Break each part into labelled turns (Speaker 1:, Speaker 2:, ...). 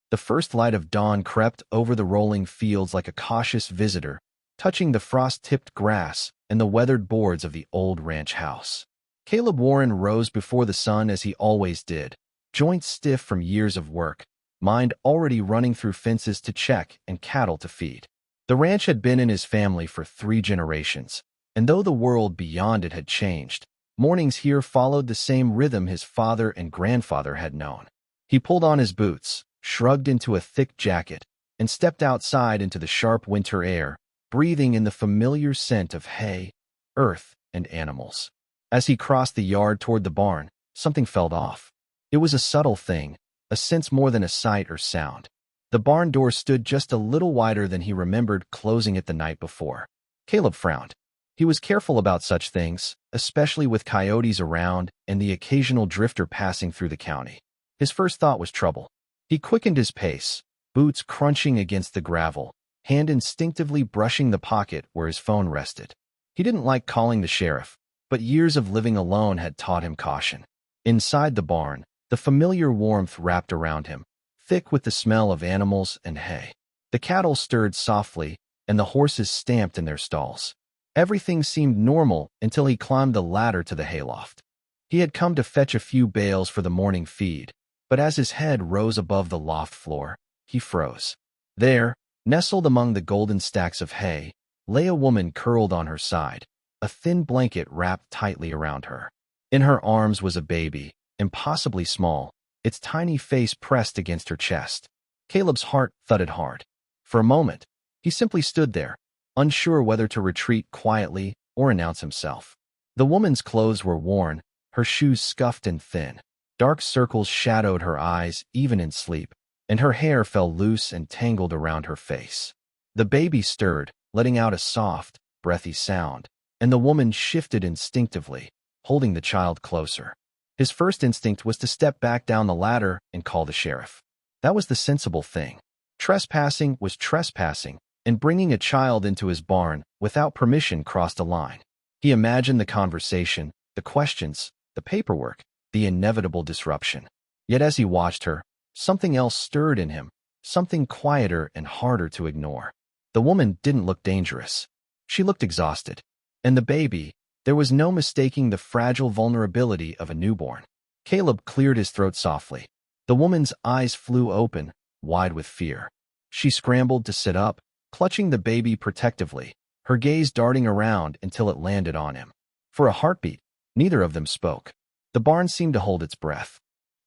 Speaker 1: The first light of dawn crept over the rolling fields like a cautious visitor, touching the frost-tipped grass and the weathered boards of the old ranch house. Caleb Warren rose before the sun as he always did, joints stiff from years of work, mind already running through fences to check and cattle to feed. The ranch had been in his family for 3 generations, and though the world beyond it had changed, mornings here followed the same rhythm his father and grandfather had known. He pulled on his boots, shrugged into a thick jacket, and stepped outside into the sharp winter air, breathing in the familiar scent of hay, earth, and animals. As he crossed the yard toward the barn, something felt off. It was a subtle thing, a sense more than a sight or sound. The barn door stood just a little wider than he remembered closing it the night before. Caleb frowned. He was careful about such things, especially with coyotes around and the occasional drifter passing through the county. His first thought was trouble. He quickened his pace, boots crunching against the gravel, hand instinctively brushing the pocket where his phone rested. He didn't like calling the sheriff, but years of living alone had taught him caution. Inside the barn, the familiar warmth wrapped around him, thick with the smell of animals and hay. The cattle stirred softly, and the horses stamped in their stalls. Everything seemed normal until he climbed the ladder to the hayloft. He had come to fetch a few bales for the morning feed, but as his head rose above the loft floor, he froze. There, nestled among the golden stacks of hay, lay a woman curled on her side, a thin blanket wrapped tightly around her. In her arms was a baby, impossibly small, its tiny face pressed against her chest. Caleb's heart thudded hard. For a moment, he simply stood there, unsure whether to retreat quietly or announce himself. The woman's clothes were worn, her shoes scuffed and thin. Dark circles shadowed her eyes even in sleep, and her hair fell loose and tangled around her face. The baby stirred, letting out a soft, breathy sound, and the woman shifted instinctively, holding the child closer. His first instinct was to step back down the ladder and call the sheriff. That was the sensible thing. Trespassing was trespassing, and bringing a child into his barn without permission crossed a line. He imagined the conversation, the questions, the paperwork, the inevitable disruption. Yet as he watched her, something else stirred in him, something quieter and harder to ignore. The woman didn't look dangerous. She looked exhausted. And the baby, there was no mistaking the fragile vulnerability of a newborn. Caleb cleared his throat softly. The woman's eyes flew open, wide with fear. She scrambled to sit up, clutching the baby protectively, her gaze darting around until it landed on him. For a heartbeat, neither of them spoke. The barn seemed to hold its breath.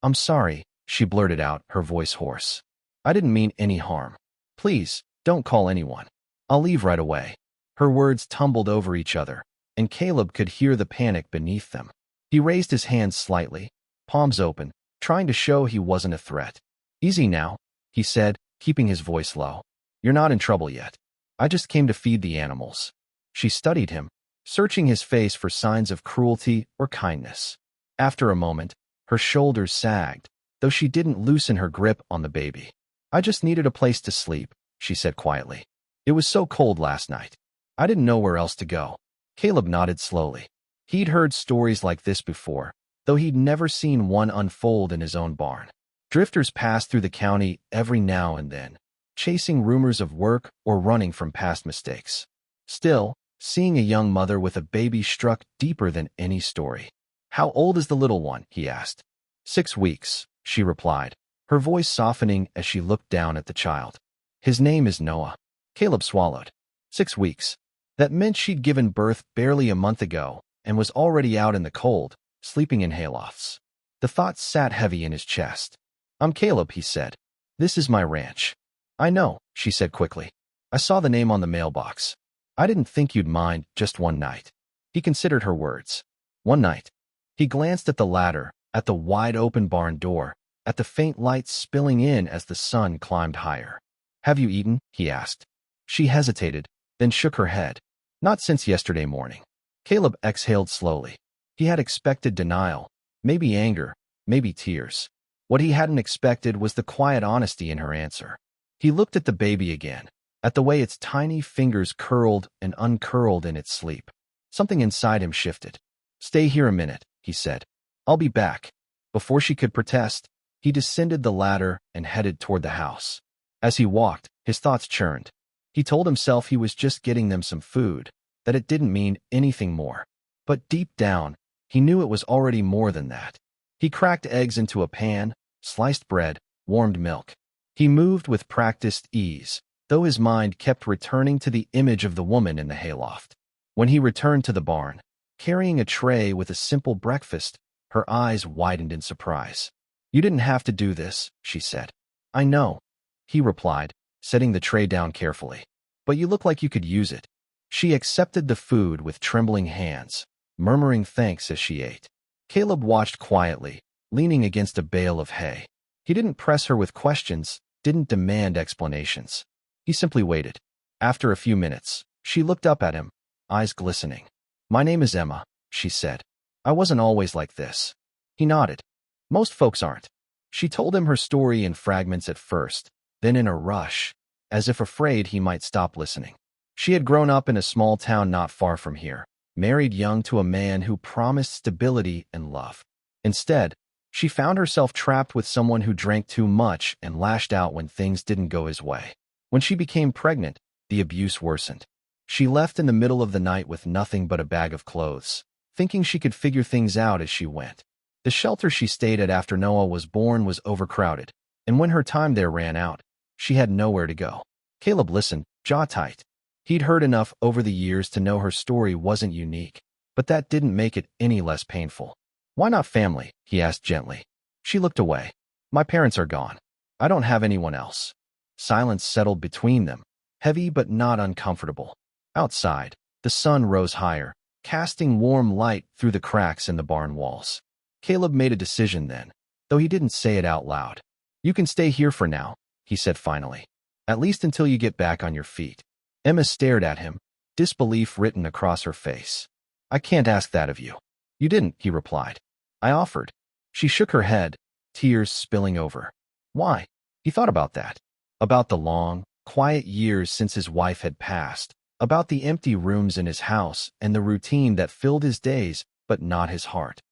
Speaker 1: "I'm sorry," she blurted out, her voice hoarse. "I didn't mean any harm. Please, don't call anyone. I'll leave right away." Her words tumbled over each other, and Caleb could hear the panic beneath them. He raised his hands slightly, palms open, trying to show he wasn't a threat. "Easy now," he said, keeping his voice low. "You're not in trouble yet. I just came to feed the animals." She studied him, searching his face for signs of cruelty or kindness. After a moment, her shoulders sagged, though she didn't loosen her grip on the baby. "I just needed a place to sleep," she said quietly. "It was so cold last night. I didn't know where else to go." Caleb nodded slowly. He'd heard stories like this before, though he'd never seen one unfold in his own barn. Drifters passed through the county every now and then, chasing rumors of work or running from past mistakes. Still, seeing a young mother with a baby struck deeper than any story. "How old is the little one?" he asked. 6 weeks, she replied, her voice softening as she looked down at the child. "His name is Noah." Caleb swallowed. 6 weeks. That meant she'd given birth barely a month ago and was already out in the cold, sleeping in haylofts. The thought sat heavy in his chest. "I'm Caleb," he said. "This is my ranch." "I know," she said quickly. "I saw the name on the mailbox. I didn't think you'd mind just one night." He considered her words. One night. He glanced at the ladder, at the wide-open barn door, at the faint lights spilling in as the sun climbed higher. "Have you eaten?" he asked. She hesitated, then shook her head. "Not since yesterday morning." Caleb exhaled slowly. He had expected denial, maybe anger, maybe tears. What he hadn't expected was the quiet honesty in her answer. He looked at the baby again, at the way its tiny fingers curled and uncurled in its sleep. Something inside him shifted. "Stay here a minute," he said. "I'll be back." Before she could protest, He descended the ladder and headed toward the house. As he walked, his thoughts churned. He told himself he was just getting them some food, that it didn't mean anything more. But deep down, he knew it was already more than that. He cracked eggs into a pan, sliced bread, warmed milk. He moved with practiced ease, though his mind kept returning to the image of the woman in the hayloft. When he returned to the barn, carrying a tray with a simple breakfast, her eyes widened in surprise. "You didn't have to do this," she said. "I know," he replied, setting the tray down carefully. "But you look like you could use it." She accepted the food with trembling hands, murmuring thanks as she ate. Caleb watched quietly, leaning against a bale of hay. He didn't press her with questions, didn't demand explanations. He simply waited. After a few minutes, she looked up at him, eyes glistening. "My name is Emma," she said. "I wasn't always like this." He nodded. "Most folks aren't." She told him her story in fragments at first, then in a rush, as if afraid he might stop listening. She had grown up in a small town not far from here, married young to a man who promised stability and love. Instead, she found herself trapped with someone who drank too much and lashed out when things didn't go his way. When she became pregnant, the abuse worsened. She left in the middle of the night with nothing but a bag of clothes, thinking she could figure things out as she went. The shelter she stayed at after Noah was born was overcrowded, and when her time there ran out, she had nowhere to go. Caleb listened, jaw tight. He'd heard enough over the years to know her story wasn't unique, but that didn't make it any less painful. "Why not family?" he asked gently. She looked away. "My parents are gone. I don't have anyone else." Silence settled between them, heavy but not uncomfortable. Outside, the sun rose higher, casting warm light through the cracks in the barn walls. Caleb made a decision then, though he didn't say it out loud. "You can stay here for now," he said finally. "At least until you get back on your feet." Emma stared at him, disbelief written across her face. "I can't ask that of you." "You didn't," he replied. "I offered." She shook her head, tears spilling over. Why? He thought about that. About the long, quiet years since his wife had passed. About the empty rooms in his house and the routine that filled his days, but not his heart.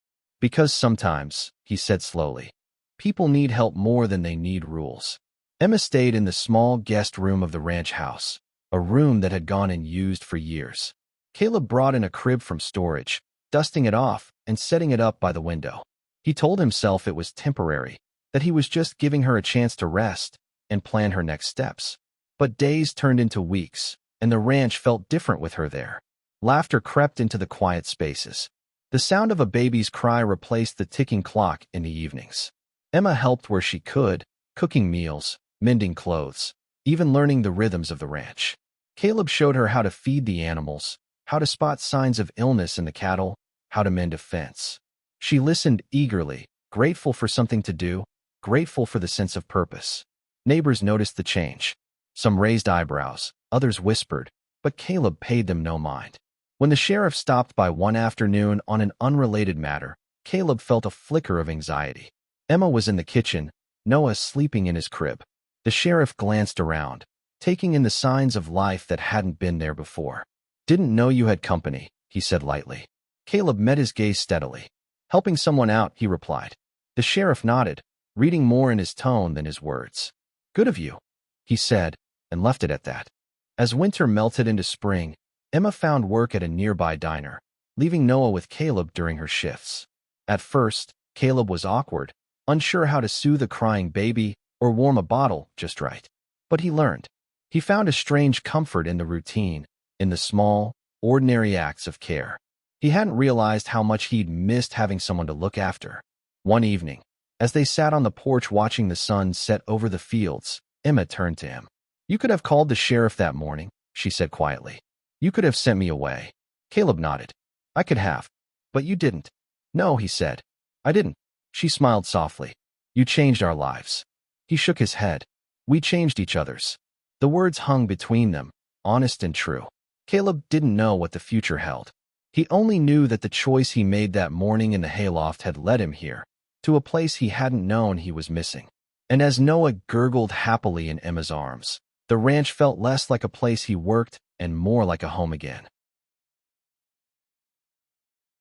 Speaker 1: "Because sometimes," he said slowly, "people need help more than they need rules." Emma stayed in the small guest room of the ranch house, a room that had gone unused for years. Caleb brought in a crib from storage, dusting it off and setting it up by the window. He told himself it was temporary, that he was just giving her a chance to rest and plan her next steps. But days turned into weeks, and the ranch felt different with her there. Laughter crept into the quiet spaces. The sound of a baby's cry replaced the ticking clock in the evenings. Emma helped where she could, cooking meals, mending clothes, even learning the rhythms of the ranch. Caleb showed her how to feed the animals, how to spot signs of illness in the cattle, how to mend a fence. She listened eagerly, grateful for something to do, grateful for the sense of purpose. Neighbors noticed the change. Some raised eyebrows, others whispered, but Caleb paid them no mind. When the sheriff stopped by one afternoon on an unrelated matter, Caleb felt a flicker of anxiety. Emma was in the kitchen, Noah sleeping in his crib. The sheriff glanced around, taking in the signs of life that hadn't been there before. "Didn't know you had company," he said lightly. Caleb met his gaze steadily. "Helping someone out," he replied. The sheriff nodded, reading more in his tone than his words. "Good of you," he said, and left it at that. As winter melted into spring, Emma found work at a nearby diner, leaving Noah with Caleb during her shifts. At first, Caleb was awkward, unsure how to soothe a crying baby or warm a bottle just right. But he learned. He found a strange comfort in the routine, in the small, ordinary acts of care. He hadn't realized how much he'd missed having someone to look after. One evening, as they sat on the porch watching the sun set over the fields, Emma turned to him. "You could have called the sheriff that morning," she said quietly. "You could have sent me away." Caleb nodded. "I could have. But you didn't." "No," he said. "I didn't." She smiled softly. "You changed our lives." He shook his head. "We changed each other's." The words hung between them, honest and true. Caleb didn't know what the future held. He only knew that the choice he made that morning in the hayloft had led him here, to a place he hadn't known he was missing. And as Noah gurgled happily in Emma's arms, the ranch felt less like a place he worked and more like a home again.